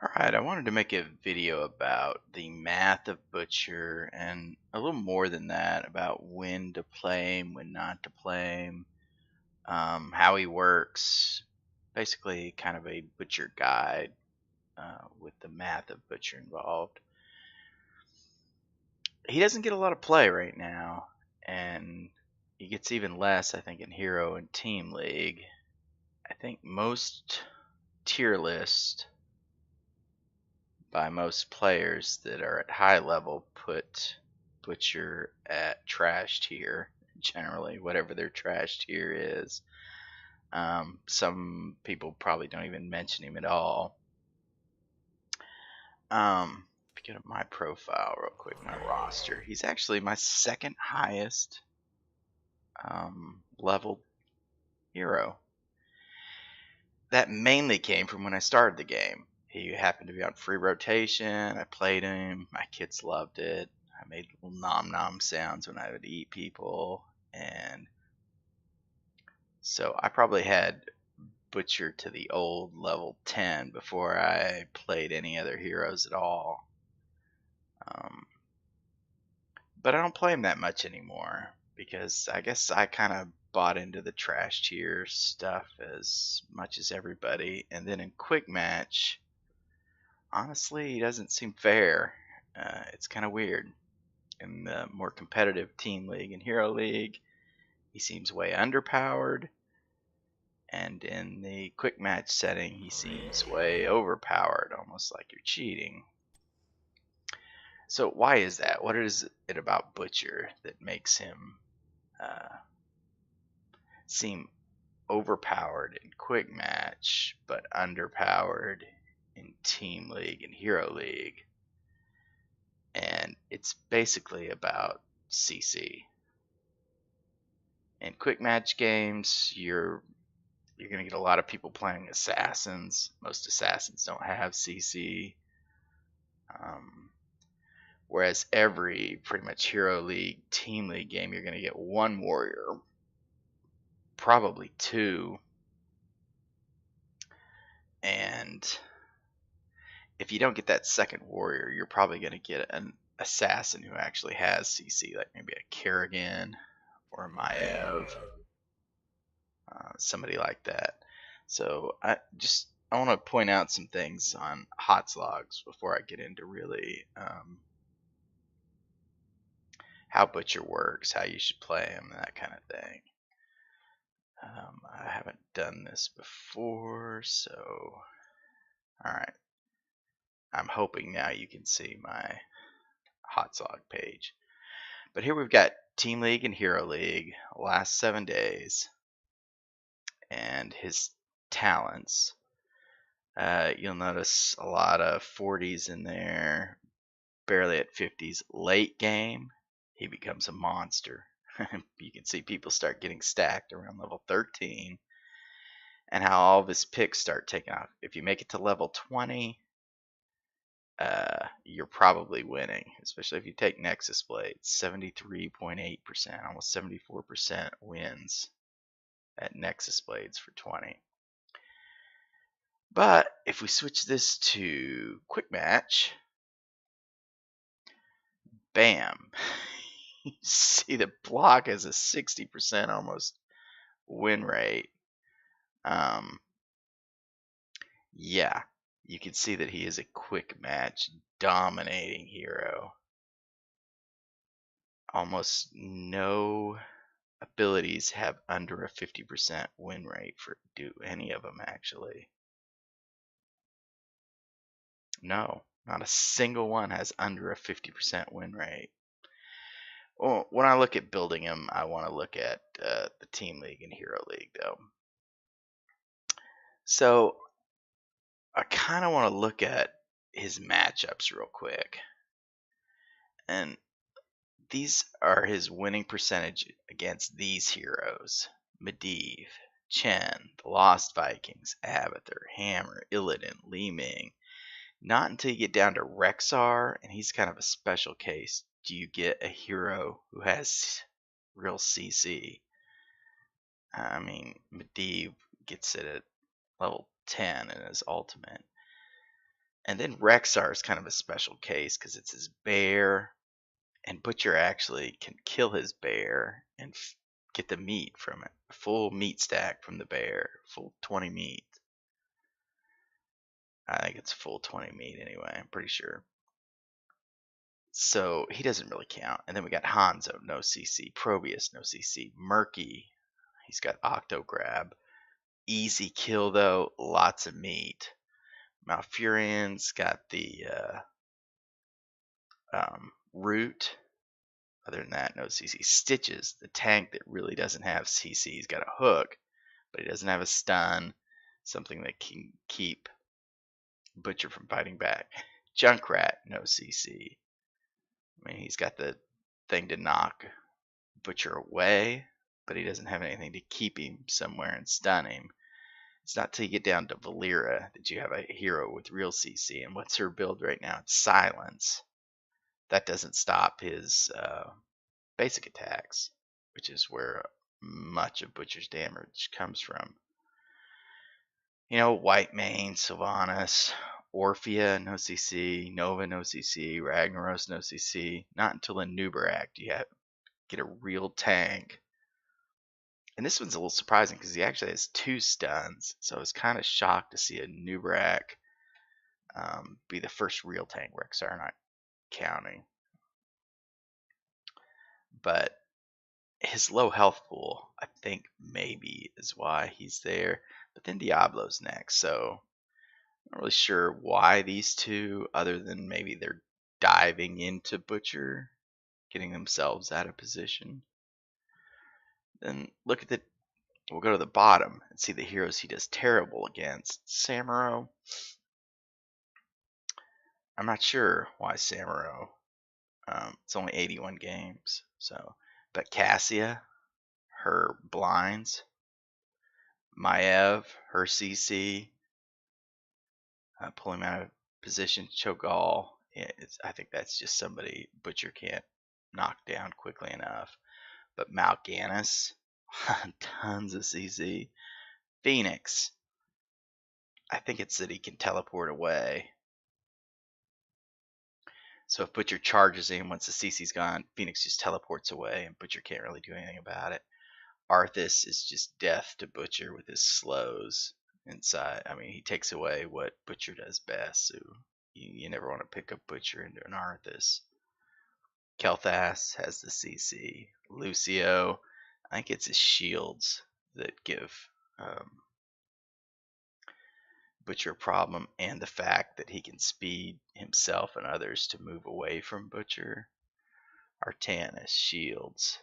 Alright, I wanted to make a video about the math of Butcher and a little more than that about when to play him, when not to play him, how he works. Basically, kind of a Butcher guide with the math of Butcher involved. He doesn't get a lot of play right now, and he gets even less, I think, in Hero and Team League. I think most tier lists by most players that are at high level put Butcher at trash tier, generally, whatever their trash tier is. Some people probably don't even mention him at all. Get up my profile real quick, my roster. He's actually my second highest leveled hero. That mainly came from when I started the game. He happened to be on free rotation. I played him. My kids loved it. I made little nom nom sounds when I would eat people. And so I probably had Butcher to the old level 10 before I played any other heroes at all. But I don't play him that much anymore because I guess I kind of bought into the trash tier stuff as much as everybody. And then in Quick Match, honestly, he doesn't seem fair. It's kind of weird. In the more competitive Team League and Hero League, he seems way underpowered. And in the quick match setting, he seems way overpowered, almost like you're cheating. So why is that? What is it about Butcher that makes him seem overpowered in quick match, but underpowered in Team League and Hero League? And it's basically about CC. In quick match games, you're going to get a lot of people playing assassins. Most assassins don't have CC. Whereas every pretty much Hero League, Team League game, you're going to get one warrior, probably two. And if you don't get that second warrior, you're probably going to get an assassin who actually has CC, like maybe a Kerrigan or a Maiev, somebody like that. So I want to point out some things on HOTS logs before I get into really how Butcher works, how you should play him, that kind of thing. I haven't done this before, so alright. I'm hoping now you can see my HOTS log page. But here we've got Team League and Hero League, last 7 days, and his talents. You'll notice a lot of 40s in there, barely at 50s. Late game, he becomes a monster. You can see people start getting stacked around level 13, and how all of his picks start taking off. If you make it to level 20, you're probably winning, especially if you take Nexus Blade. 73.8%, almost 74% wins at Nexus Blades for 20. But if we switch this to Quick Match, bam. You see the block has a 60% almost win rate. Yeah, you can see that he is a quick match dominating hero. Almost no abilities have under a 50% win rate for do any of them actually. No, not a single one has under a 50% win rate. Well, when I look at building him, I want to look at the Team League and Hero League though. So I kind of want to look at his matchups real quick. And these are his winning percentage against these heroes: Medivh, Chen, the Lost Vikings, Abathur, Hammer, Illidan, Li Ming. Not until you get down to Rexxar, and he's kind of a special case, do you get a hero who has real CC. I mean, Medivh gets it at level 10 in his ultimate. And then Rexar is kind of a special case because it's his bear, and Butcher actually can kill his bear and get the meat from it. A full meat stack from the bear, full 20 meat. I think it's full 20 meat anyway, I'm pretty sure. So he doesn't really count. And then we got Hanzo, no CC. Probius, no CC. Murky, he's got Octo Grab. Easy kill though, lots of meat. Malfurion's got the root. Other than that, no CC. Stitches, the tank that really doesn't have CC. He's got a hook, but he doesn't have a stun, something that can keep Butcher from fighting back. Junkrat, no CC. I mean, he's got the thing to knock Butcher away, but he doesn't have anything to keep him somewhere and stun him. It's not till you get down to Valeera that you have a hero with real CC. And what's her build right now? It's Silence. That doesn't stop his basic attacks, which is where much of Butcher's damage comes from. You know, Whitemane, Sylvanas, Orphea, no CC, Nova, no CC, Ragnaros, no CC. Not until in Nubarak do you get a real tank. And this one's a little surprising because he actually has 2 stuns, so I was kind of shocked to see a Nubarak be the first real tank Rexar, not counting. But his low health pool, I think maybe is why he's there. But then Diablo's next, so I'm not really sure why these two, other than maybe they're diving into Butcher, getting themselves out of position. Then we'll go to the bottom and see the heroes he does terrible against. Samuro, I'm not sure why Samuro. It's only 81 games, so. But Cassia, her blinds. Maiev, her CC. Pull him out of position. Cho'Gall, I think that's just somebody Butcher can't knock down quickly enough. But Mal'Ganis, tons of CC. Phoenix, I think it's that he can teleport away. So if Butcher charges him, once the CC's gone, Phoenix just teleports away, and Butcher can't really do anything about it. Arthas is just death to Butcher with his slows inside. I mean, he takes away what Butcher does best, so you never want to pick up Butcher into an Arthas. Kel'Thas has the CC. Lucio, I think it's his shields that give Butcher a problem, and the fact that he can speed himself and others to move away from Butcher. Artanis, shields.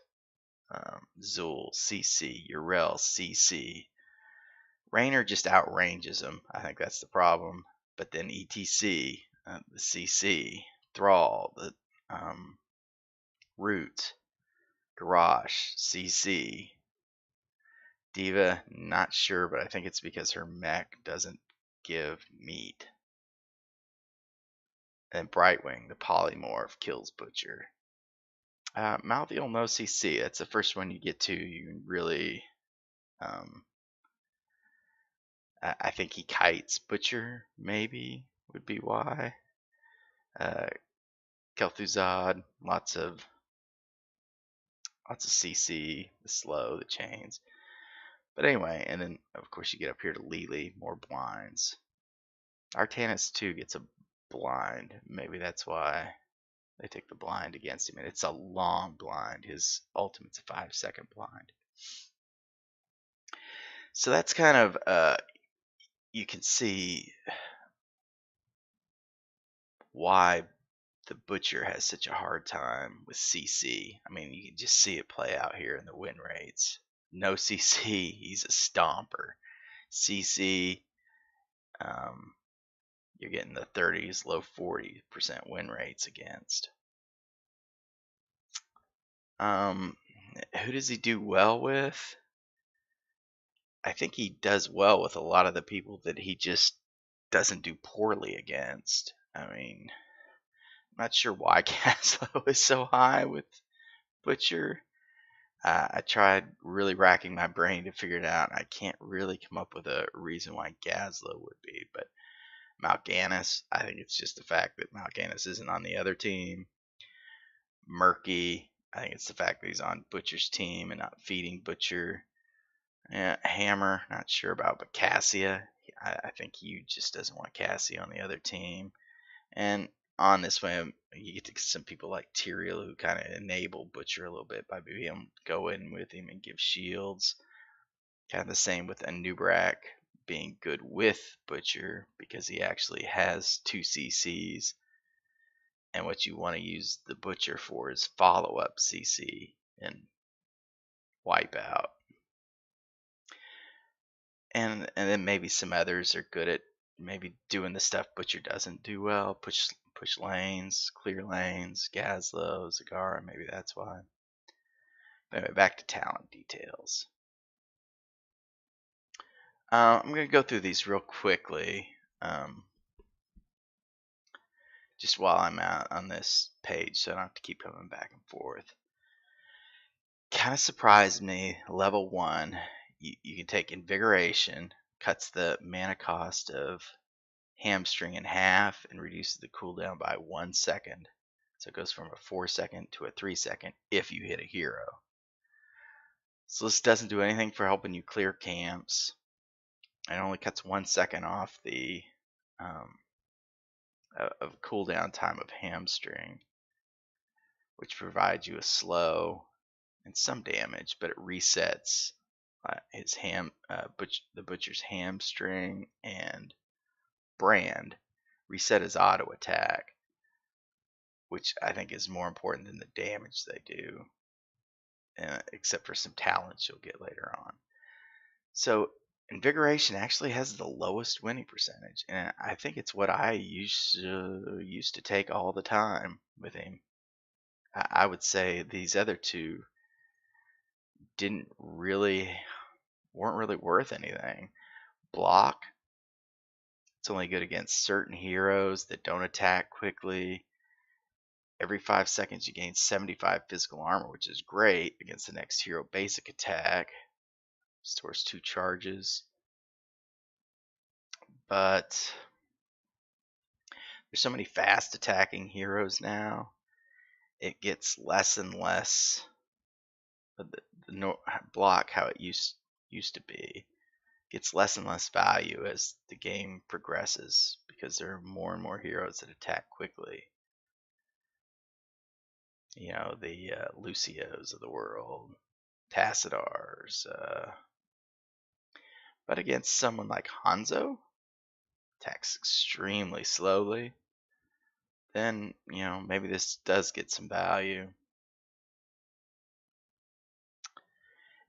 Zul, CC. Yrel, CC. Raynor just outranges him. I think that's the problem. But then ETC, the CC. Thrall, the Root. Garrosh, CC. D.Va, not sure, but I think it's because her mech doesn't give meat. And Brightwing, the polymorph, kills Butcher. Malthael, no CC. That's the first one you get to. You can really, I think he kites Butcher. Maybe would be why. Kel'Thuzad, lots of CC, the slow, the chains. But anyway, and then of course you get up here to Lili, more blinds. Artanis too gets a blind. Maybe that's why they take the blind against him. And it's a long blind. His ultimate's a 5-second blind. So that's kind of, you can see why the Butcher has such a hard time with CC. I mean, you can just see it play out here in the win rates. No CC, he's a stomper. CC, you're getting the 30s, low 40% win rates against. Who does he do well with? I think he does well with a lot of the people that he just doesn't do poorly against. I mean, I'm not sure why Caslo is so high with Butcher. I tried really racking my brain to figure it out. I can't really come up with a reason why Gazlo would be, but Mal'Ganis, I think it's just the fact that Mal'Ganis isn't on the other team. Murky, I think it's the fact that he's on Butcher's team and not feeding Butcher. Hammer, not sure about, but Cassia, I think he just doesn't want Cassia on the other team. And on this way, you get to some people like Tyrael who kind of enable Butcher a little bit by being able to go in with him and give shields. Kind of the same with Anub'arak being good with Butcher because he actually has 2 CCs. And what you want to use the Butcher for is follow-up CC and Wipeout. And then maybe some others are good at maybe doing the stuff Butcher doesn't do well. Push lanes, clear lanes, Gazlowe, Zagara, maybe that's why. Anyway, back to talent details. I'm going to go through these real quickly. Just while I'm out on this page so I don't have to keep coming back and forth. Kind of surprised me, level 1, you can take Invigoration, cuts the mana cost of Hamstring in half and reduces the cooldown by 1 second. So it goes from a 4-second to a 3-second if you hit a hero. So this doesn't do anything for helping you clear camps. It only cuts 1 second off the of cooldown time of Hamstring, which provides you a slow and some damage, but it resets his the Butcher's Hamstring and Brand reset his auto attack, which I think is more important than the damage they do, except for some talents you'll get later on. So Invigoration actually has the lowest winning percentage, and I think it's what I used to take all the time with him. I would say these other two weren't really worth anything. Block, it's only good against certain heroes that don't attack quickly. Every 5 seconds you gain 75 physical armor, which is great against the next hero basic attack. Stores 2 charges. But there's so many fast attacking heroes now. It gets less and less the block how it used to be. Gets less and less value as the game progresses because there are more and more heroes that attack quickly. You know, the Lucios of the world, Tassadars. But against someone like Hanzo, attacks extremely slowly, then, maybe this does get some value.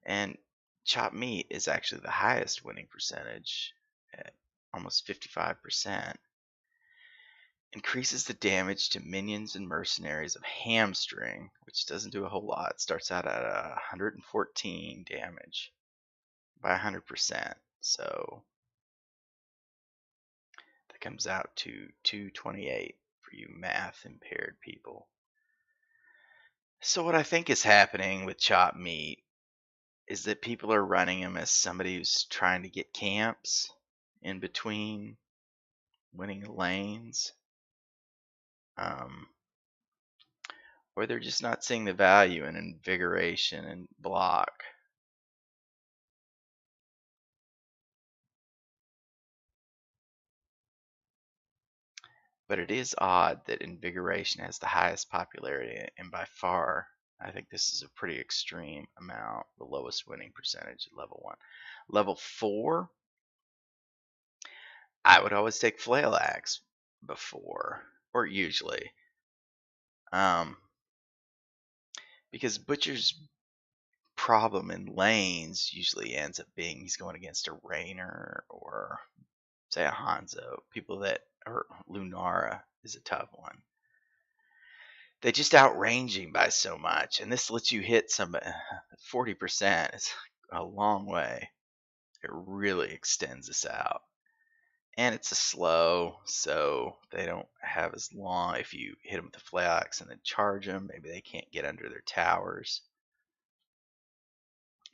And Chopped Meat is actually the highest winning percentage at almost 55%. Increases the damage to minions and mercenaries of Hamstring, which doesn't do a whole lot. It starts out at 114 damage by 100%. So that comes out to 228 for you math impaired people. So what I think is happening with Chopped Meat is that people are running him as somebody who's trying to get camps in between winning lanes. Or they're just not seeing the value in Invigoration and block. But it is odd that Invigoration has the highest popularity, and by far, I think this is a pretty extreme amount, the lowest winning percentage at level 1. Level 4, I would always take Flail Axe before, or usually. Because Butcher's problem in lanes usually ends up being he's going against a Raynor or, say, a Hanzo. People that, or Lunara is a tough one. They just outrange him by so much, and this lets you hit some 40%. It's a long way. It really extends this out. And it's a slow, so they don't have as long. If you hit them with the Flail Axe and then charge them, maybe they can't get under their towers.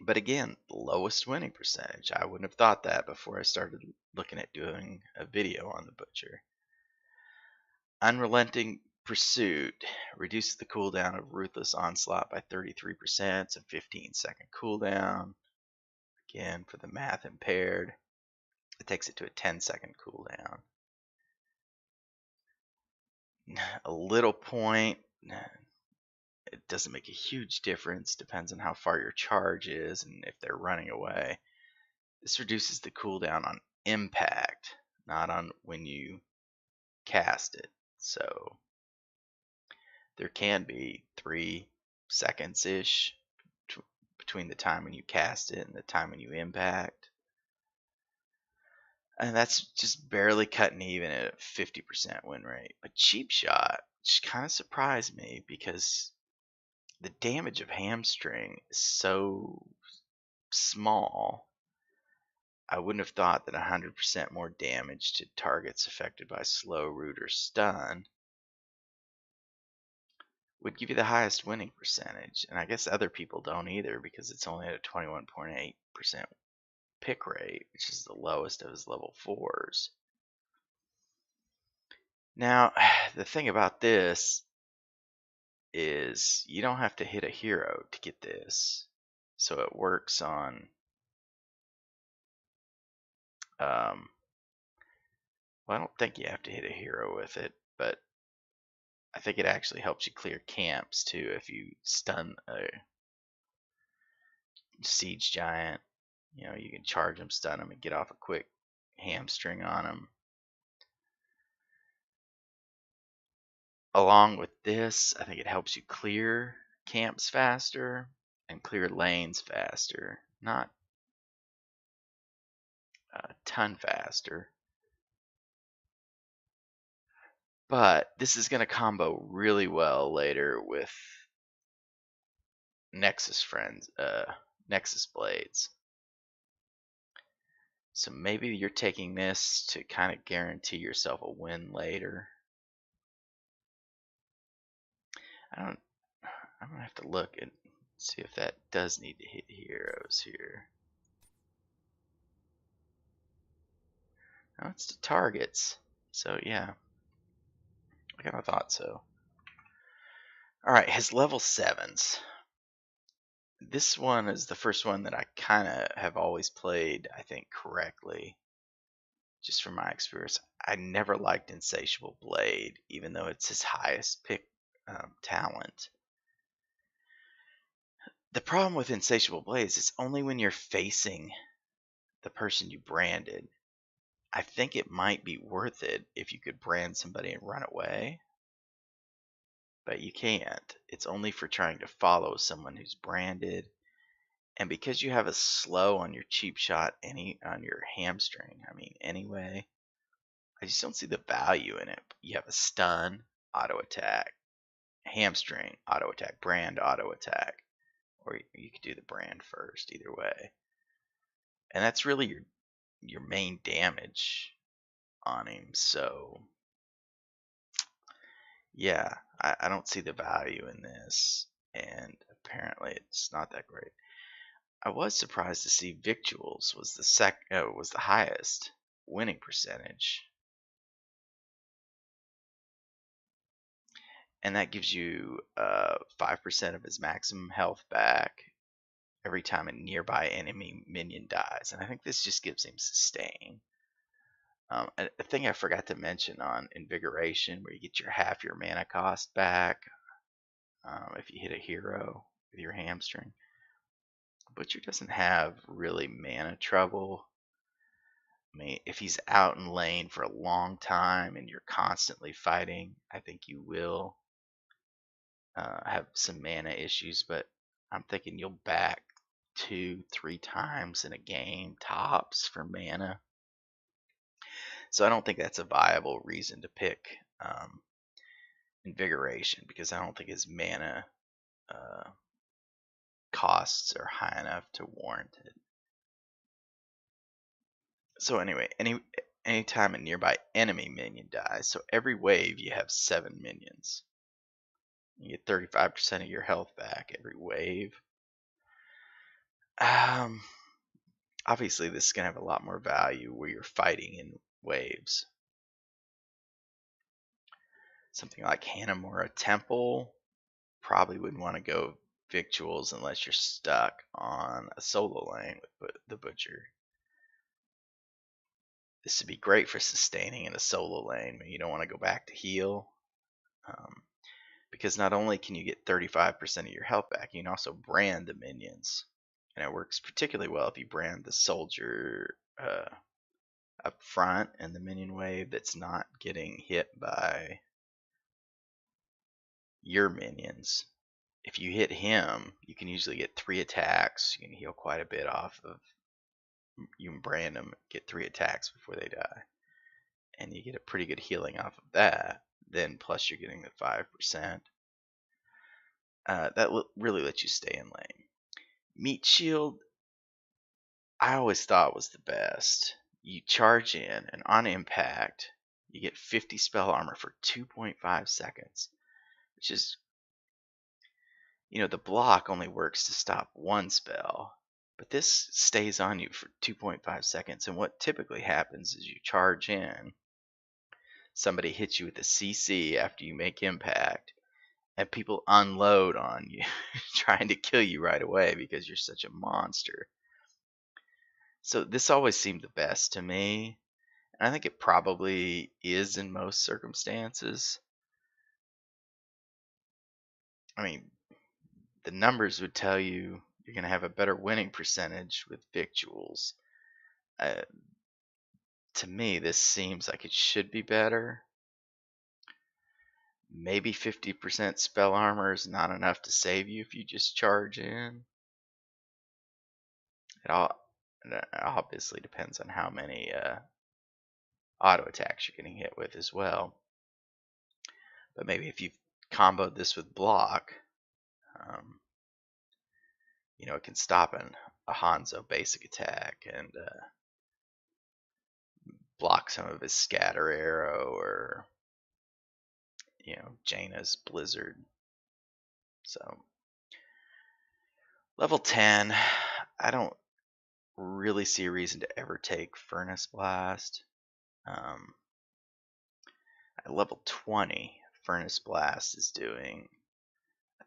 But again, lowest winning percentage. I wouldn't have thought that before I started looking at doing a video on the Butcher. Unrelenting Pursuit reduces the cooldown of Ruthless Onslaught by 33%. It's a 15-second cooldown. Again, for the math impaired, it takes it to a 10-second cooldown. A little point, it doesn't make a huge difference. Depends on how far your charge is and if they're running away. This reduces the cooldown on impact, not on when you cast it. So there can be 3 seconds-ish between the time when you cast it and the time when you impact. And that's just barely cutting even at a 50% win rate. But Cheap Shot just kind of surprised me because the damage of Hamstring is so small. I wouldn't have thought that 100% more damage to targets affected by slow, root, or stun would give you the highest winning percentage. And I guess other people don't either because it's only at a 21.8% pick rate, which is the lowest of his level 4s. Now, the thing about this is you don't have to hit a hero to get this. So it works on well, I don't think you have to hit a hero with it, but I think it actually helps you clear camps too if you stun a siege giant. You know, you can charge them, stun them, and get off a quick hamstring on them. Along with this, I think it helps you clear camps faster and clear lanes faster. Not a ton faster. But this is going to combo really well later with Nexus Nexus Blades. So maybe you're taking this to kind of guarantee yourself a win later. I'm gonna have to look and see if that does need to hit heroes here. No, it's the targets. So yeah, I kind of thought so. All right, his level 7s. This one is the first one that I kind of have always played, I think, correctly. Just from my experience, I never liked Insatiable Blade, even though it's his highest pick talent. The problem with Insatiable Blade is it's only when you're facing the person you branded. I think it might be worth it if you could brand somebody and run away, but you can't. It's only for trying to follow someone who's branded. And because you have a slow on your Cheap Shot, on your hamstring, anyway, I just don't see the value in it. You have a stun, auto attack, hamstring, auto attack, brand, auto attack, or you could do the brand first. Either way, and that's really your main damage on him. So yeah, I don't see the value in this, and apparently it's not that great. I was surprised to see Victuals was the highest winning percentage, and that gives you 5% of his maximum health back every time a nearby enemy minion dies, and I think this just gives him sustain. A thing I forgot to mention on Invigoration, where you get half your mana cost back if you hit a hero with your hamstring. Butcher doesn't have really mana trouble. If he's out in lane for a long time and you're constantly fighting, I think you will have some mana issues, but I'm thinking you'll back 2-3 times in a game tops for mana. So I don't think that's a viable reason to pick Invigoration, because I don't think his mana costs are high enough to warrant it. So anyway, anytime a nearby enemy minion dies, so every wave you have 7 minions. You get 35% of your health back every wave. Um, Obviously, this is going to have a lot more value where you're fighting in waves. Something like Hanamura Temple, probably wouldn't want to go victuals unless you're stuck on a solo lane with the Butcher. This would be great for sustaining in a solo lane when you don't want to go back to heal. Because not only can you get 35% of your health back, you can also brand the minions. And it works particularly well if you brand the soldier up front in the minion wave that's not getting hit by your minions. If you hit him, you can usually get 3 attacks. You can heal quite a bit off of. You can brand them, get 3 attacks before they die, and you get a pretty good healing off of that. Then plus you're getting the 5%. That really lets you stay in lane. Meat Shield, I always thought was the best. You charge in, and on impact, you get 50 spell armor for 2.5 seconds, which is, the block only works to stop one spell, but this stays on you for 2.5 seconds. And what typically happens is you charge in, somebody hits you with a CC after you make impact, and people unload on you, trying to kill you right away because you're such a monster. So this always seemed the best to me, and I think it probably is in most circumstances. I mean, the numbers would tell you you're going to have a better winning percentage with victuals. To me, this seems like it should be better. Maybe 50% spell armor is not enough to save you if you just charge in. It obviously depends on how many auto attacks you're getting hit with as well. But maybe if you've comboed this with block, it can stop a Hanzo basic attack and block some of his scatter arrow or Jaina's blizzard. So level 10, I don't really see a reason to ever take Furnace Blast. At level 20, Furnace Blast is doing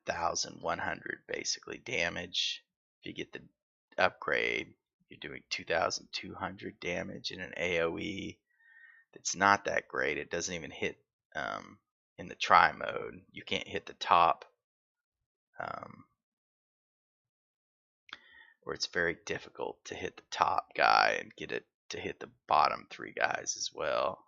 1,100 basically damage. If you get the upgrade, you're doing 2,200 damage in an AoE. It's not that great. It doesn't even hit in the try mode. You can't hit the top, or it's very difficult to hit the top guy and get it to hit the bottom 3 guys as well.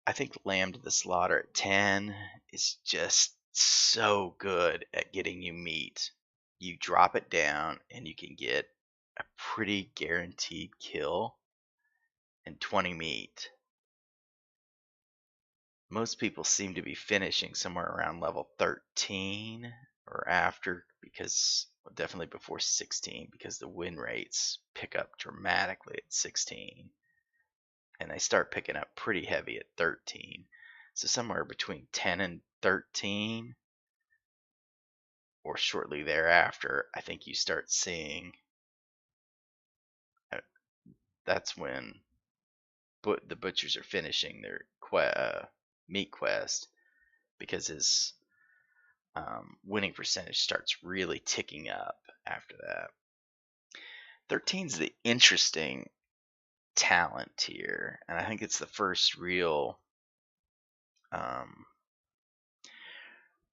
I think Lamb to the Slaughter at 10 is just so good at getting you meat. You drop it down and you can get a pretty guaranteed kill and 20 meat. Most people seem to be finishing somewhere around level 13 or after, because definitely before 16, because the win rates pick up dramatically at 16 and they start picking up pretty heavy at 13. So somewhere between 10 and 13 or shortly thereafter, I think you start seeing that's when the butchers are finishing their meat quest, because his winning percentage starts really ticking up after that. 13 is the interesting talent tier, and I think it's the first real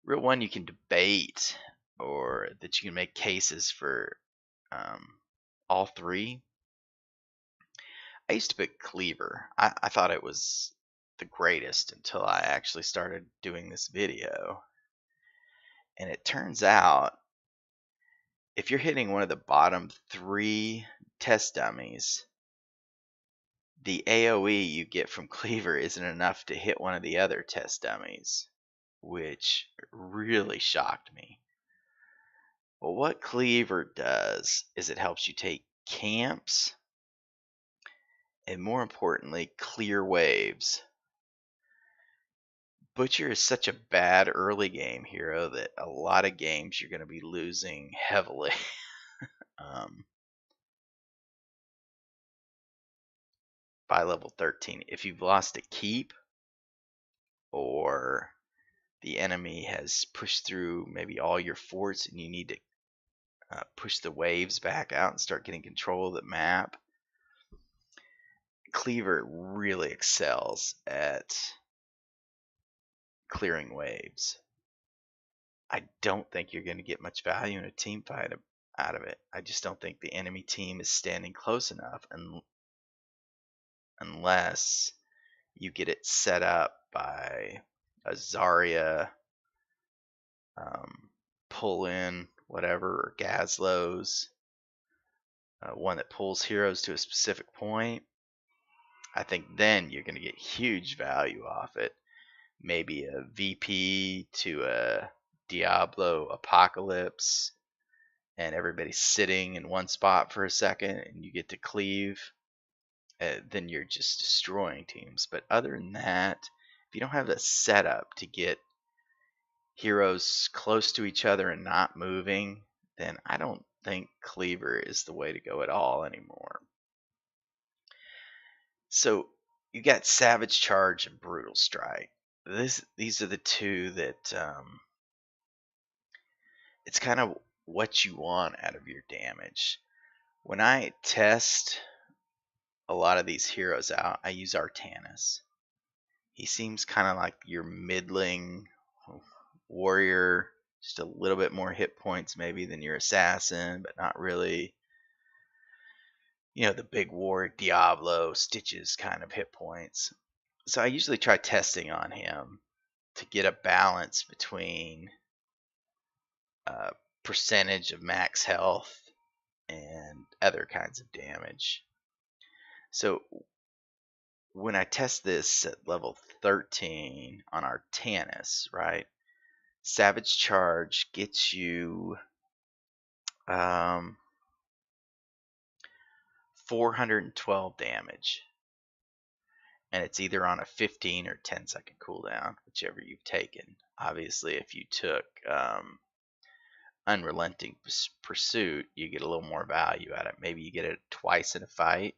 one you can debate, or that you can make cases for all 3. I used to pick Cleaver. I thought it was the greatest until I actually started doing this video. And it turns out, if you're hitting one of the bottom 3 test dummies, the AoE you get from Cleaver isn't enough to hit one of the other test dummies, which really shocked me. Well, what Cleaver does is it helps you take camps, and more importantly, clear waves. Butcher is such a bad early game hero that a lot of games you're going to be losing heavily. by level 13. If you've lost a keep, or the enemy has pushed through maybe all your forts and you need to push the waves back out and start getting control of the map, Cleaver really excels at clearing waves. I don't think you're going to get much value in a team fight out of it. I just don't think the enemy team is standing close enough, unless you get it set up by a Zarya, pull in whatever, or Gazlo's, one that pulls heroes to a specific point. I think then you're going to get huge value off it. Maybe a VP to a Diablo Apocalypse, and everybody's sitting in one spot for a second, and you get to cleave. Then you're just destroying teams. But other than that, if you don't have a setup to get heroes close to each other and not moving, then I don't think Cleaver is the way to go at all anymore. So you got Savage Charge and Brutal Strike. These are the two that it's kind of what you want out of your damage. When I test a lot of these heroes out, I use Artanis. He seems kind of like your middling warrior, just a little bit more hit points maybe than your assassin, but not really, the big war Diablo Stitches kind of hit points. So I usually try testing on him to get a balance between percentage of max health and other kinds of damage. So when I test this at level 13 on Artanis, right, Savage Charge gets you 412 damage, and it's either on a 15 or 10-second cooldown, whichever you've taken. Obviously, if you took Unrelenting Pursuit, you get a little more value out of it. Maybe you get it twice in a fight.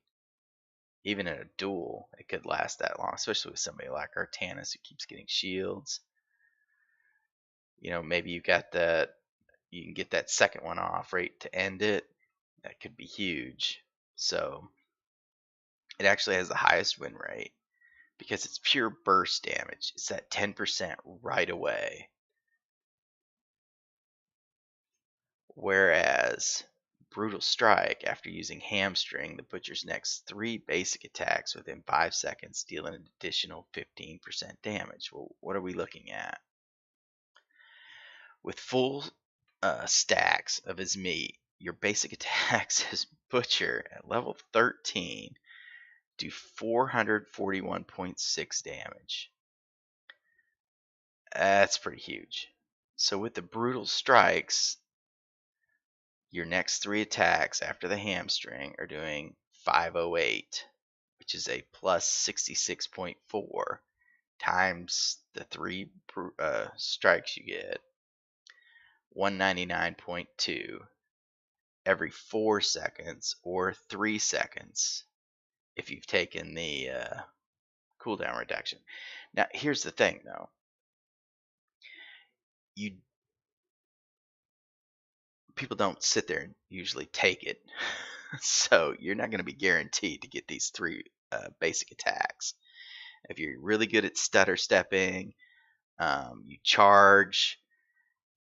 Even in a duel, it could last that long, especially with somebody like Artanis who keeps getting shields. Maybe you can get that second one off right to end it. That could be huge. So it actually has the highest win rate because it's pure burst damage. It's at 10% right away. Whereas Brutal Strike, after using Hamstring, the Butcher's next 3 basic attacks within 5 seconds deal an additional 15% damage. Well, what are we looking at? With full stacks of his meat, your basic attacks as Butcher at level 13 do 441.6 damage. That's pretty huge. So with the Brutal Strikes, your next 3 attacks after the Hamstring are doing 508, which is a plus 66.4 times the 3 strikes you get, 199.2 every 4 seconds or 3 seconds if you've taken the cooldown reduction. Now, here's the thing, though. People don't sit there and usually take it. So you're not going to be guaranteed to get these 3 basic attacks. If you're really good at stutter stepping, you charge,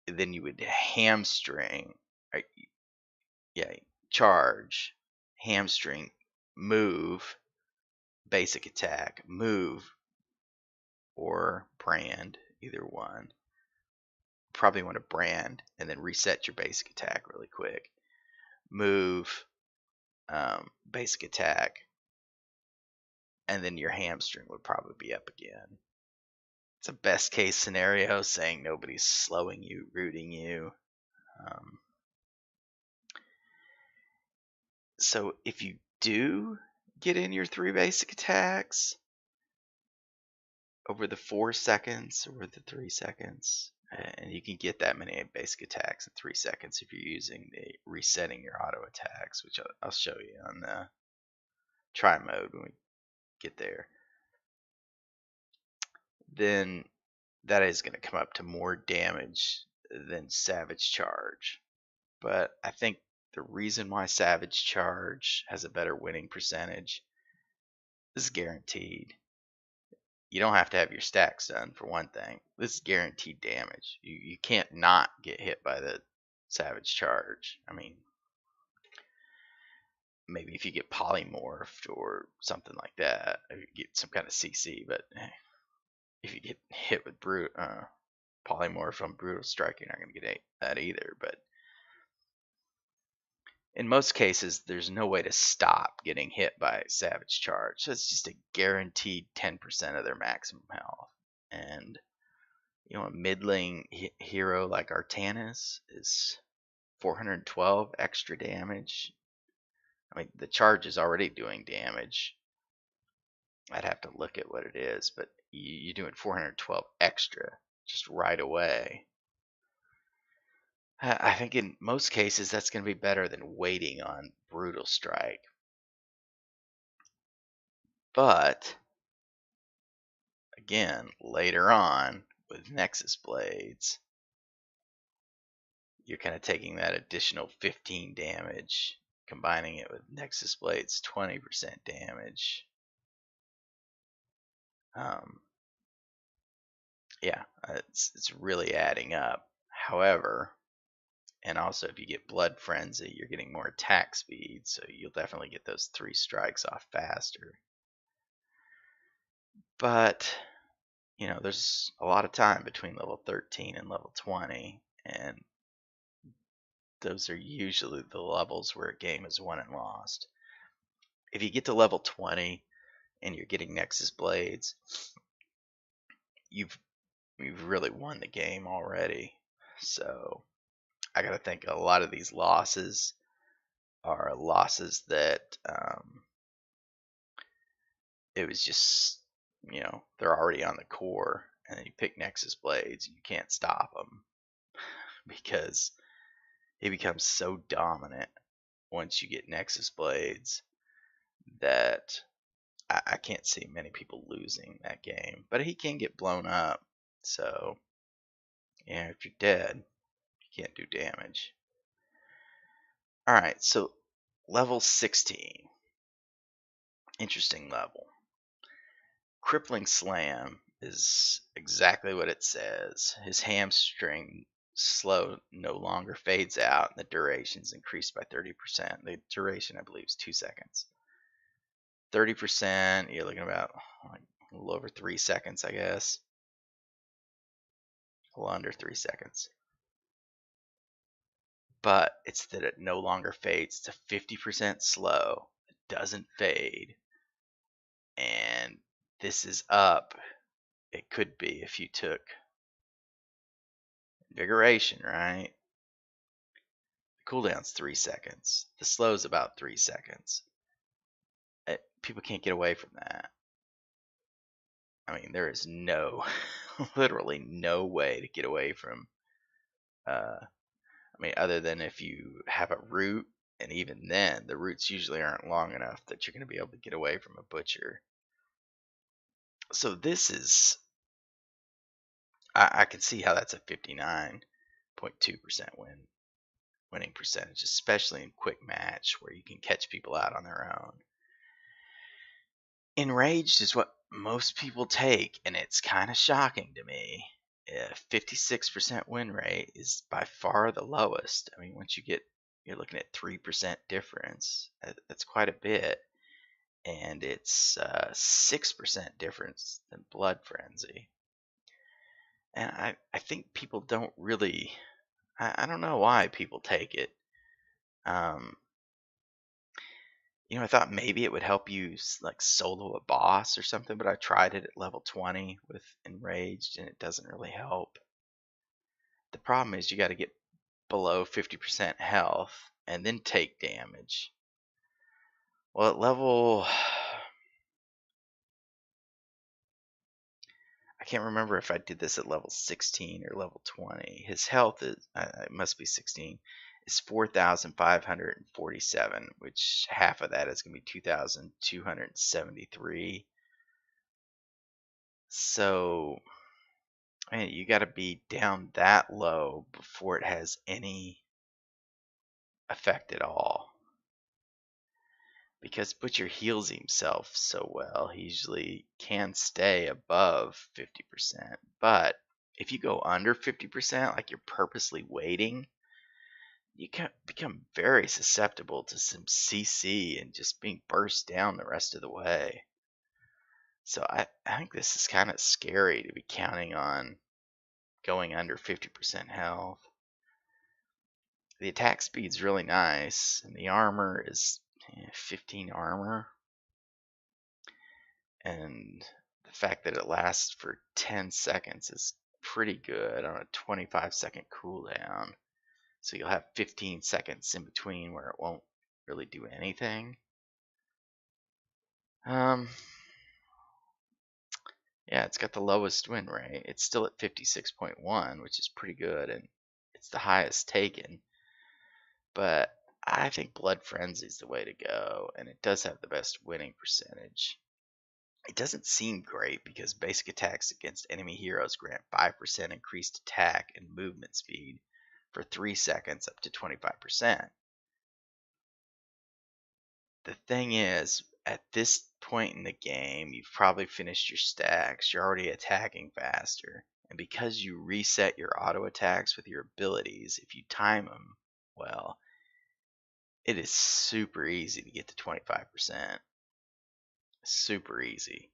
then you would hamstring. Right? Yeah, charge, hamstring, move, basic attack, move, or brand, either one. Probably want to brand and then reset your basic attack really quick. Move, basic attack, and then your hamstring would probably be up again. It's a best case scenario, saying nobody's slowing you, rooting you. So if you do get in your 3 basic attacks over the 4 seconds or the 3 seconds, And you can get that many basic attacks in 3 seconds if you're using the resetting your auto attacks, which I'll show you on the try mode when we get there. Then that is going to come up to more damage than Savage Charge. But I think the reason why Savage Charge has a better winning percentage is guaranteed. You don't have to have your stacks done, for one thing. This is guaranteed damage. You can't not get hit by the Savage Charge. I mean, maybe if you get polymorphed or something like that, if you get some kind of CC, but if you get hit with polymorph on Brutal Strike, you're not going to get that either. But in most cases, there's no way to stop getting hit by Savage Charge. So it's just a guaranteed 10% of their maximum health. And, you know, a middling hero like Artanis is 412 extra damage. I mean, the charge is already doing damage. I'd have to look at what it is, but you're doing 412 extra just right away. I think in most cases that's going to be better than waiting on Brutal Strike. But again, later on with Nexus Blades, you're kind of taking that additional 15 damage, combining it with Nexus Blades 20% damage. Yeah, it's really adding up. However, and also if you get Blood Frenzy, you're getting more attack speed, so you'll definitely get those 3 strikes off faster. But, you know, there's a lot of time between level 13 and level 20, and those are usually the levels where a game is won and lost. If you get to level 20 and you're getting Nexus Blades, you've really won the game already. So I gotta think a lot of these losses are losses that it was just, you know, they're already on the core, and then you pick Nexus Blades, you can't stop them because he becomes so dominant once you get Nexus Blades that I can't see many people losing that game. But he can get blown up, so yeah, if you're dead, you can't do damage. Alright, so level 16. Interesting level. Crippling Slam is exactly what it says. His hamstring slow no longer fades out, and the duration's increased by 30%. The duration, I believe, is 2 seconds. 30%, you're looking about like a little over 3 seconds, I guess. A little under 3 seconds. But it's that it no longer fades to 50% slow. It doesn't fade. And this is up. It could be if you took Invigoration, right? The cooldown's 3 seconds. The slow's about 3 seconds. People can't get away from that. I mean, there is literally no way to get away from, other than if you have a root, and even then, the roots usually aren't long enough that you're going to be able to get away from a butcher. So this is, I can see how that's a 59.2% winning percentage, especially in quick match where you can catch people out on their own. Enraged is what most people take, and it's kind of shocking to me. 56% win rate is by far the lowest. I mean, once you're looking at 3% difference. That's quite a bit. And it's 6% difference than Blood Frenzy. And I think people don't really, I don't know why people take it. I thought maybe it would help you like solo a boss or something, but I tried it at level 20 with Enraged, and it doesn't really help. The problem is you got to get below 50% health and then take damage. Well, at level, I can't remember if I did this at level 16 or level 20. His health is, it must be 16, is 4,547, which half of that is going to be 2,273. So, man, you got to be down that low before it has any effect at all. Because Butcher heals himself so well, he usually can stay above 50%. But if you go under 50%, like you're purposely waiting, you can become very susceptible to some CC and just being burst down the rest of the way. So I think this is kind of scary to be counting on going under 50% health. The attack speed's really nice, and the armor is 15 armor. And the fact that it lasts for 10 seconds is pretty good on a 25-second cooldown. So you'll have 15 seconds in between where it won't really do anything. Yeah, it's got the lowest win rate. It's still at 56.1, which is pretty good, and it's the highest taken. But I think Blood Frenzy is the way to go, and it does have the best winning percentage. It doesn't seem great because basic attacks against enemy heroes grant 5% increased attack and movement speed for 3 seconds up to 25%. The thing is, at this point in the game, you've probably finished your stacks, you're already attacking faster, and because you reset your auto attacks with your abilities, if you time them well, it is super easy to get to 25%. Super easy.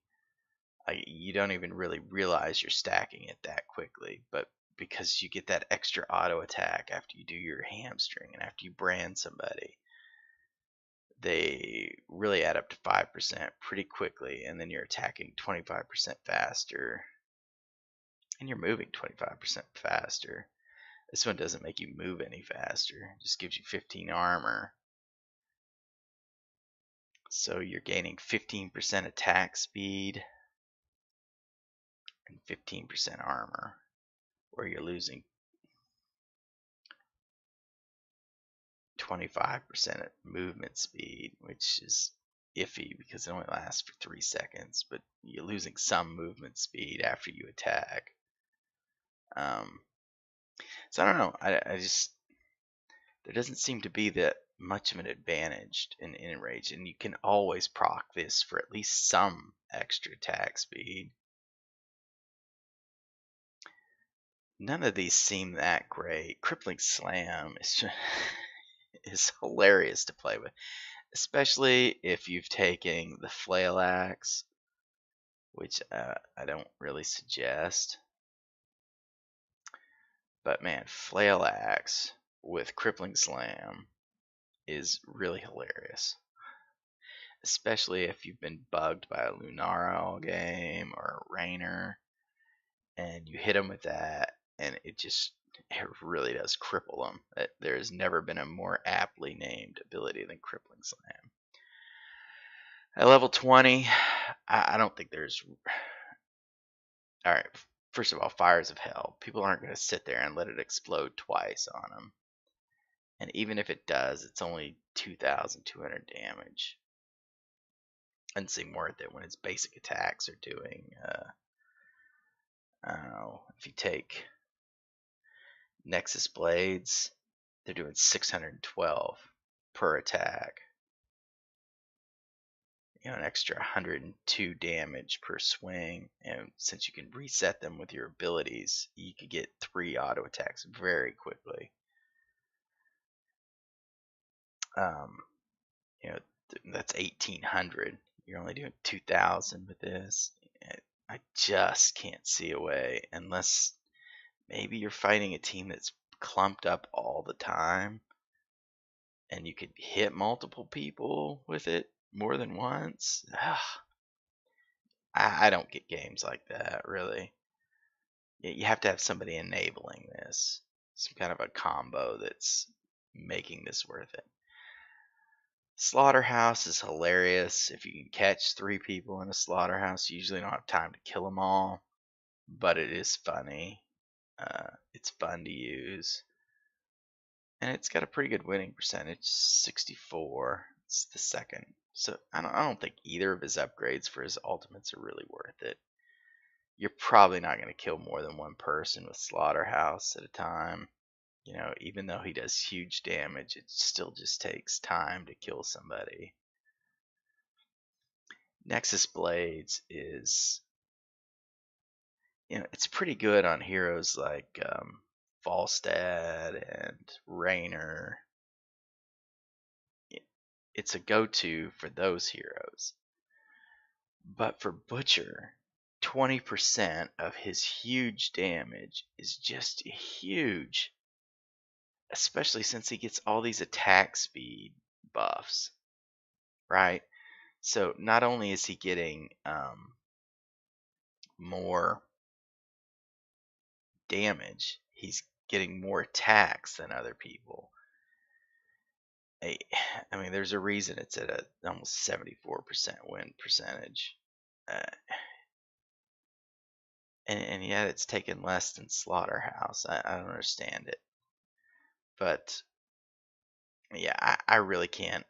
You don't even really realize you're stacking it that quickly, but because you get that extra auto attack after you do your hamstring and after you brand somebody, they really add up to 5% pretty quickly, and then you're attacking 25% faster, and you're moving 25% faster. This one doesn't make you move any faster, it just gives you 15 armor. So you're gaining 15% attack speed and 15% armor, where you're losing 25% movement speed, which is iffy because it only lasts for 3 seconds, but you're losing some movement speed after you attack. So I don't know. I just, there doesn't seem to be that much of an advantage in Enrage, and you can always proc this for at least some extra attack speed. None of these seem that great. Crippling Slam is just is hilarious to play with, especially if you've taken the Flail Axe, which I don't really suggest. But man, Flail Axe with Crippling Slam is really hilarious. Especially if you've been bugged by a Lunara all game or a Rainer, and you hit them with that, and it really does cripple them. There has never been a more aptly named ability than Crippling Slam. At level 20, I don't think there's... Alright, first of all, Fires of Hell. People aren't going to sit there and let it explode twice on them. And even if it does, it's only 2,200 damage. Doesn't seem worth it when its basic attacks are doing, I don't know, if you take Nexus Blades, they're doing 612 per attack. You know, an extra 102 damage per swing, and since you can reset them with your abilities, you could get 3 auto attacks very quickly. You know, that's 1,800. You're only doing 2,000 with this. I just can't see a way, unless maybe you're fighting a team that's clumped up all the time, and you could hit multiple people with it more than once. I don't get games like that, really. You have to have somebody enabling this, some kind of a combo that's making this worth it. Slaughterhouse is hilarious. If you can catch 3 people in a slaughterhouse, you usually don't have time to kill them all. but it is funny. It's fun to use, and it's got a pretty good winning percentage, 64. It's the second. So I don't think either of his upgrades for his ultimates are really worth it. You're probably not going to kill more than one person with Slaughterhouse at a time. You know, even though he does huge damage, it still just takes time to kill somebody. Nexus Blades is, it's pretty good on heroes like Falstad and Raynor. It's a go-to for those heroes. But for Butcher, 20% of his huge damage is just huge. Especially since he gets all these attack speed buffs, right? So not only is he getting more damage, he's getting more attacks than other people. I mean, there's a reason it's at a almost 74% win percentage. Uh, and yet it's taken less than Slaughterhouse. I don't understand it. But yeah, I really can't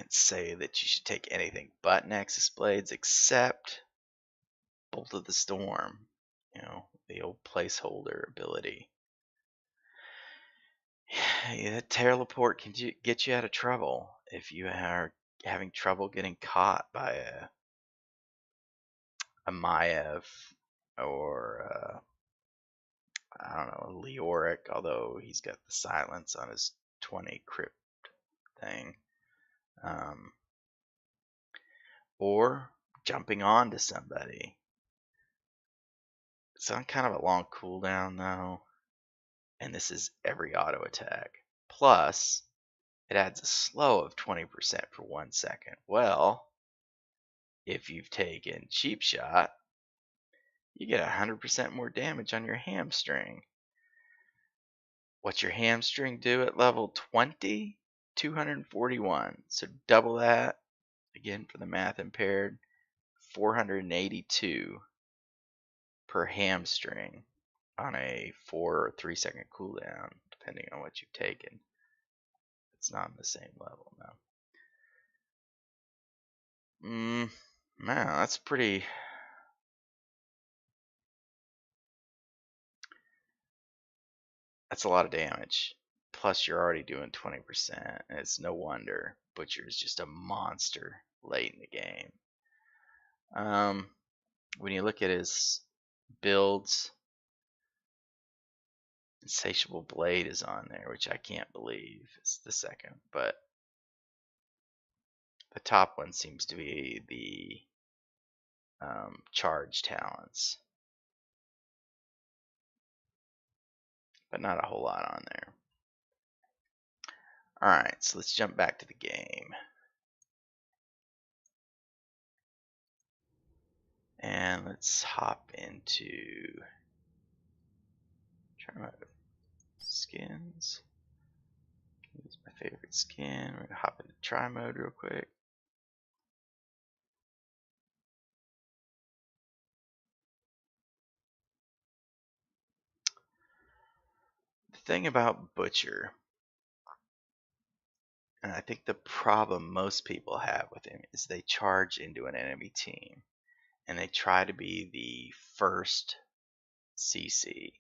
say that you should take anything but Nexus Blades except Bolt of the Storm, the old placeholder ability. Yeah, teleport can get you out of trouble if you are having trouble getting caught by a Maiev or I don't know, a Leoric, although he's got the silence on his 20 crypt thing. Or jumping onto somebody. It's on kind of a long cooldown though, and this is every auto attack. Plus, it adds a slow of 20% for 1 second. Well, if you've taken Cheap Shot, you get 100% more damage on your hamstring. What's your hamstring do at level 20? 241. So double that, again for the math impaired, 482 per hamstring on a 4 or 3 second cooldown, depending on what you've taken. It's not on the same level now. Man, that's pretty. That's a lot of damage. Plus, you're already doing 20%. And it's no wonder Butcher is just a monster late in the game. When you look at his builds, Insatiable Blade is on there, which I can't believe is the second. But the top one seems to be the charge talents. But not a whole lot on there. Alright, so let's jump back to the game. And let's hop into skins. This is my favorite skin. We're gonna hop into try mode real quick. The thing about Butcher, and I think the problem most people have with him, is they charge into an enemy team and they try to be the first CC.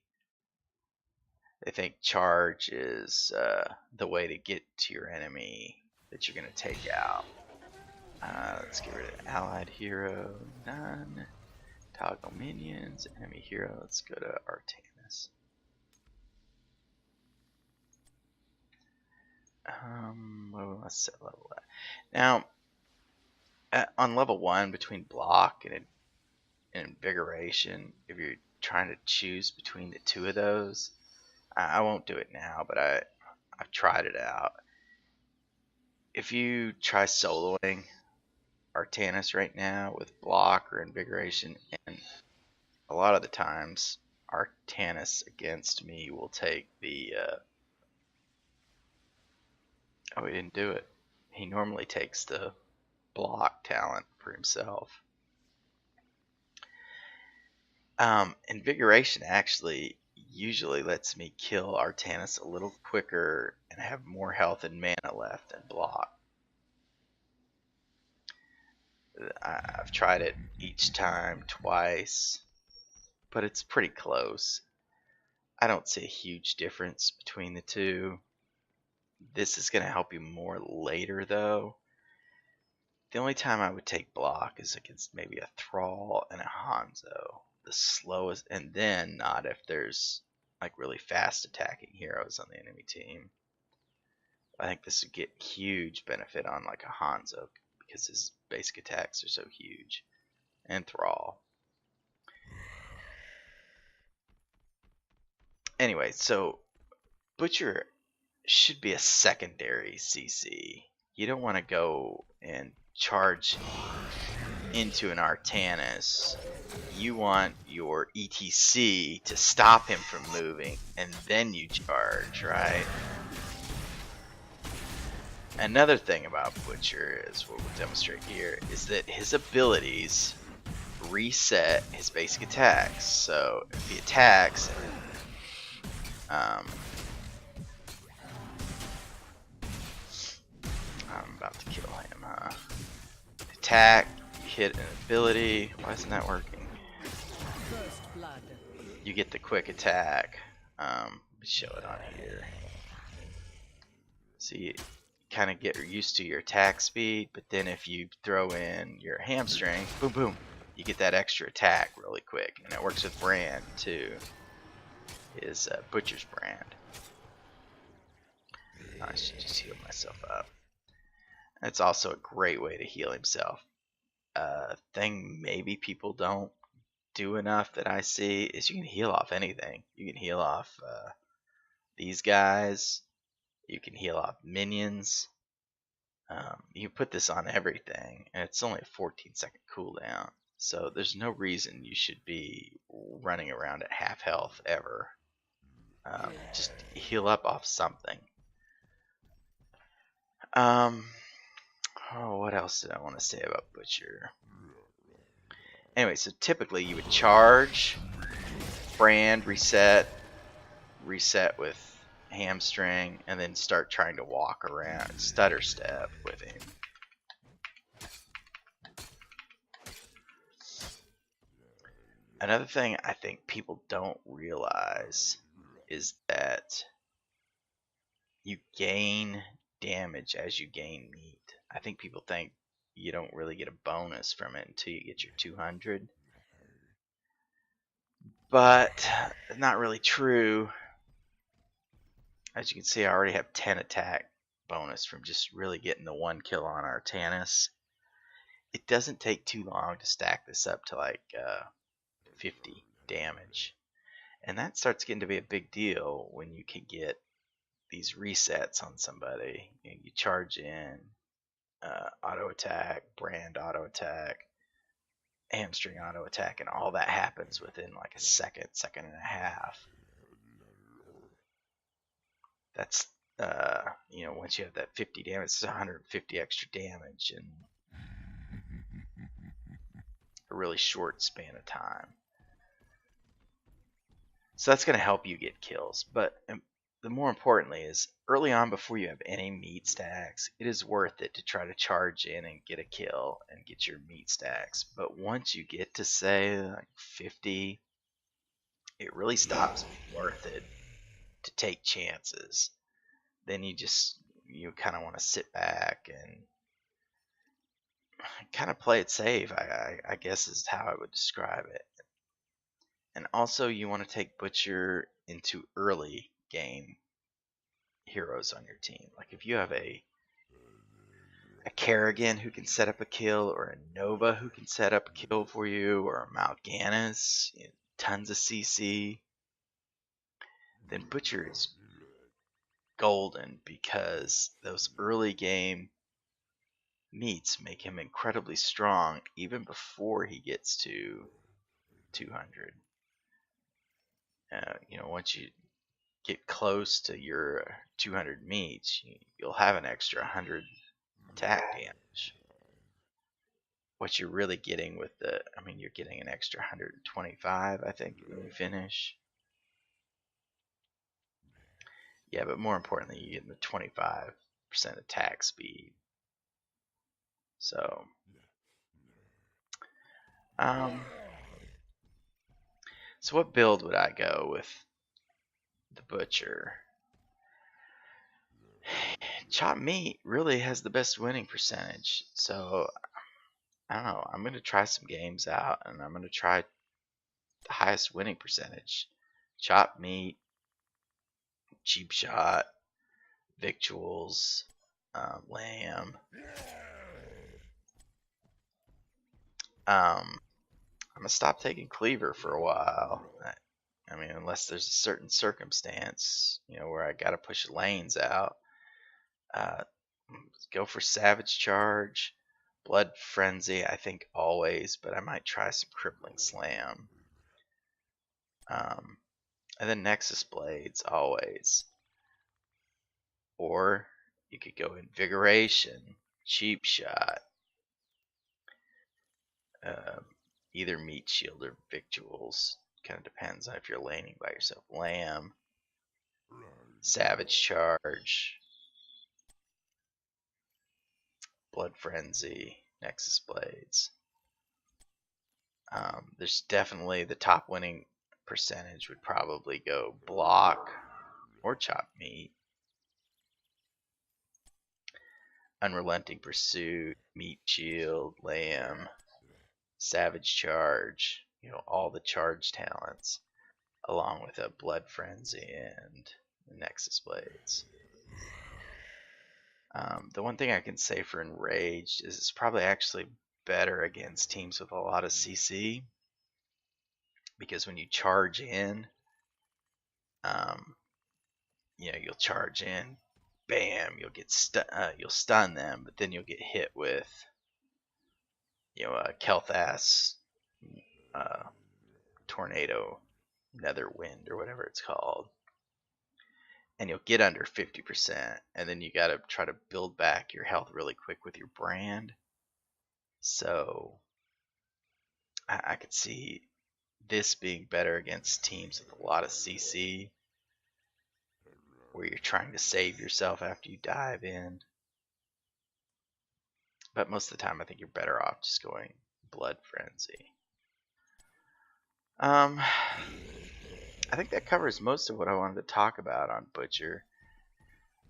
They think charge is the way to get to your enemy that you're going to take out. Let's get rid of allied hero, none. Toggle minions, enemy hero. Let's go to Artanis. Let's set level that. Now, on level 1, between block and invigoration, if you're trying to choose between the two of those, I won't do it now, but I've tried it out. If you try soloing Artanis right now with block or invigoration, and a lot of the times Artanis against me will take the oh, he didn't do it. He normally takes the block talent for himself. Invigoration actually usually lets me kill Artanis a little quicker and have more health and mana left than block. I've tried it each time, twice, but it's pretty close. I don't see a huge difference between the two. This is going to help you more later, though. The only time I would take block is against maybe a Thrall and a Hanzo. The slowest, and then not if there's like really fast attacking heroes on the enemy team. I think this would get huge benefit on like a Hanzo because his basic attacks are so huge. And Thrall. Anyway, so Butcher should be a secondary CC. You don't want to go and charge into an Artanis. You want your ETC to stop him from moving, and then you charge, right? Another thing about Butcher, is what we'll demonstrate here, is that his abilities reset his basic attacks. So if he attacks, I'm about to kill him, huh? Attack, hit an ability. Why isn't that working? You get the quick attack. Show it on here. So you kind of get used to your attack speed, but then if you throw in your hamstring, boom, boom, you get that extra attack really quick. And it works with Brand too. Is Butcher's Brand. I should just heal myself up. It's also a great way to heal himself. Thing maybe people don't do enough that I see is you can heal off anything. You can heal off these guys. You can heal off minions. You put this on everything, and it's only a 14-second cooldown. So there's no reason you should be running around at half health ever. Just heal up off something. Oh, what else did I want to say about Butcher? Anyway, so typically you would charge, Brand, reset with hamstring, and then start trying to walk around, stutter step with him. Another thing I think people don't realize is that you gain damage as you gain meat. I think people think you don't really get a bonus from it until you get your 200. But not really true. As you can see, I already have 10 attack bonus from just really getting the one kill on Artanis. It doesn't take too long to stack this up to like 50 damage. And that starts getting to be a big deal when you can get these resets on somebody. You charge in auto attack, Brand auto attack, hamstring auto attack, and all that happens within like a second and a half. That's once you have that 50 damage, it's 150 extra damage in a really short span of time. So that's going to help you get kills. But the more importantly is early on, before you have any meat stacks, it is worth it to try to charge in and get a kill and get your meat stacks. But once you get to say like 50, it really stops being worth it to take chances. Then you kind of want to sit back and kind of play it safe, I guess is how I would describe it. And also you want to take Butcher into early game heroes on your team. Like if you have a Kerrigan who can set up a kill, or a Nova who can set up a kill for you, or a Mal'Ganis, tons of CC, then Butcher is golden, because those early game meats make him incredibly strong even before he gets to 200. Once you get close to your 200 meats, you'll have an extra 100 attack damage. what you're really getting with the, I mean, you're getting an extra 125, I think, when you finish. Yeah, but more importantly, you get the 25% attack speed. So, so what build would I go with the butcher? Chopped meat really has the best winning percentage. So, I don't know. I'm going to try some games out, and I'm going to try the highest winning percentage. Chopped meat, cheap shot, victuals, lamb. I'm gonna stop taking cleaver for a while. I mean, unless there's a certain circumstance, you know, where I gotta push lanes out. Go for savage charge, blood frenzy. I think always, but I might try some crippling slam. And then nexus blades always. Or you could go invigoration, cheap shot. Either meat shield or victuals. Kind of depends on if you're laning by yourself. Lamb, savage charge, blood frenzy, nexus blades. There's definitely the top winning percentage would probably go block or chop meat. Unrelenting pursuit, meat shield, lamb, savage charge. You know, all the charge talents, along with a blood frenzy and nexus blades. The one thing I can say for enraged is it's probably actually better against teams with a lot of CC, because when you charge in, you know, you'll charge in, bam, you'll get you'll stun them, but then you'll get hit with, you know, a Kel'Thas tornado, nether wind, or whatever it's called, and you'll get under 50%, and then you got to try to build back your health really quick with your brand. So I could see this being better against teams with a lot of CC, where you're trying to save yourself after you dive in. But most of the time, I think you're better off just going blood frenzy. I think that covers most of what I wanted to talk about on Butcher.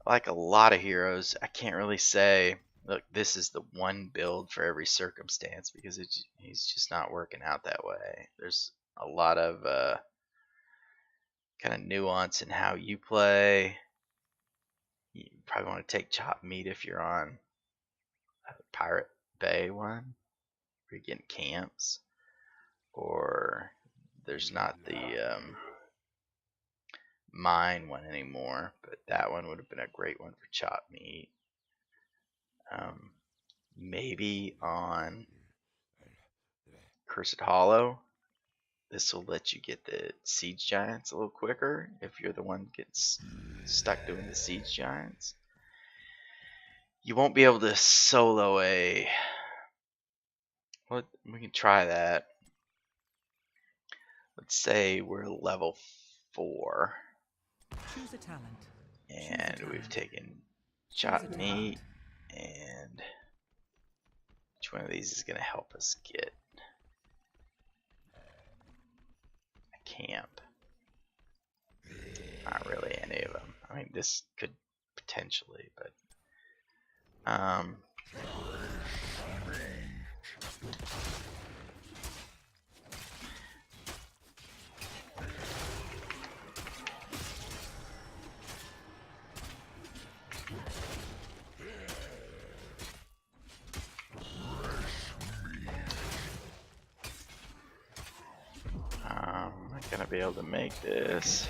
Like a lot of heroes, I can't really say, look, this is the one build for every circumstance, because he's just not working out that way. There's a lot of kind of nuance in how you play. You probably want to take chopped meat if you're on Pirate Bay one, where you're getting camps, or there's not the mine one anymore, but that one would have been a great one for chopped meat. Maybe on Cursed Hollow, this will let you get the siege giants a little quicker if you're the one that gets stuck doing the siege giants. You won't be able to solo a, well, we can try that. Let's say we're level 4. Choose a talent. And we've taken chopped meat, and which one of these is going to help us get a camp? Not really any of them. I mean, this could potentially, but I'm not gonna be able to make this.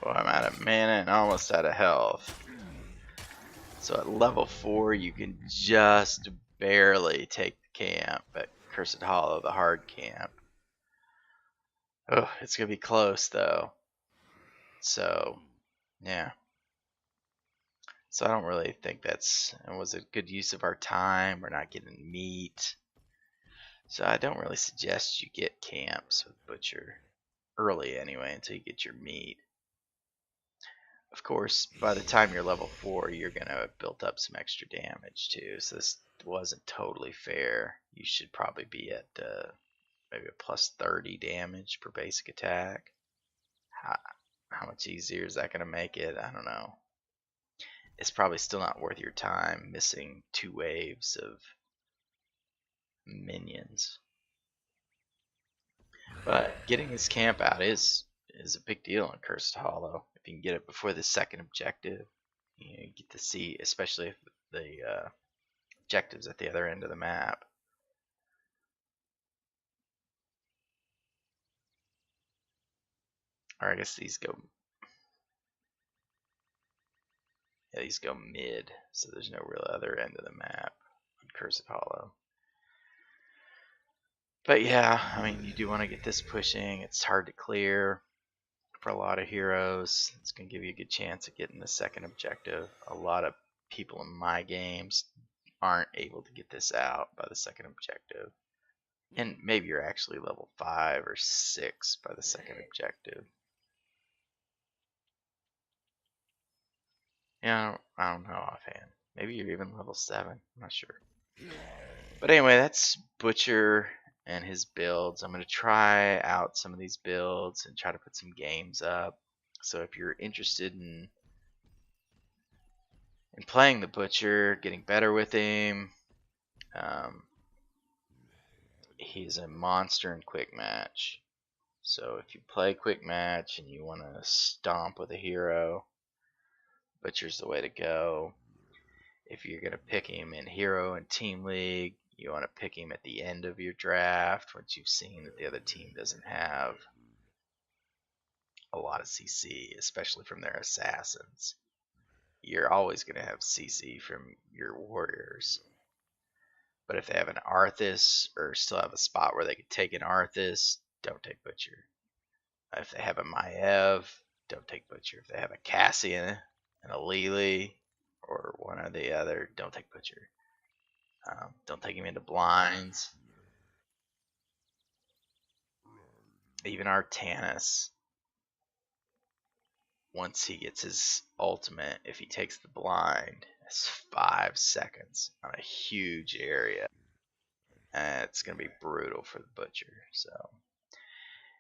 Well, I'm out of mana and almost out of health. So at level 4, you can just barely take the camp at Cursed Hollow, the hard camp. Oh, it's going to be close, though. So, yeah. So I don't really think it was a good use of our time. We're not getting meat. So I don't really suggest you get camps with Butcher early anyway until you get your meat. Of course, by the time you're level 4, you're going to have built up some extra damage too. So this wasn't totally fair. You should probably be at maybe a plus 30 damage per basic attack. How much easier is that going to make it? I don't know. It's probably still not worth your time missing 2 waves of minions. But getting this camp out is a big deal in Cursed Hollow. If you can get it before the second objective, you get to see, especially if the objectives at the other end of the map. Or I guess these go, yeah, these go mid, so there's no real other end of the map on Cursed Hollow. But yeah, I mean, you do want to get this pushing. It's hard to clear for a lot of heroes. It's going to give you a good chance of getting the second objective. A lot of people in my games aren't able to get this out by the second objective. And maybe you're actually level 5 or 6 by the second objective. Yeah, I don't know offhand. Maybe you're even level 7. I'm not sure. But anyway, that's Butcher and his builds. I'm going to try out some of these builds and try to put some games up. So if you're interested in playing the Butcher, getting better with him, he's a monster in quick match. So if you play quick match and you want to stomp with a hero, Butcher's the way to go. If you're going to pick him in hero and team league, you want to pick him at the end of your draft once you've seen that the other team doesn't have a lot of CC, especially from their assassins. You're always going to have CC from your warriors. But if they have an Arthas or still have a spot where they could take an Arthas, don't take Butcher. If they have a Maiev, don't take Butcher. If they have a Cassian and a Lily or one or the other, don't take Butcher. Don't take him into blinds. Even Artanis, once he gets his ultimate, if he takes the blind, it's 5 seconds on a huge area. And it's going to be brutal for the Butcher. So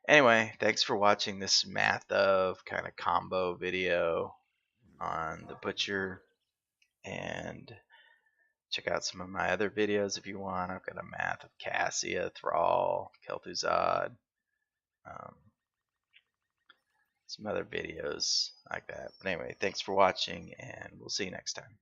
anyway, thanks for watching this Math of kind of combo video on the Butcher. And check out some of my other videos if you want. I've got a Math of Cassia, Thrall, Kel'Thuzad, some other videos like that. But anyway, thanks for watching, and we'll see you next time.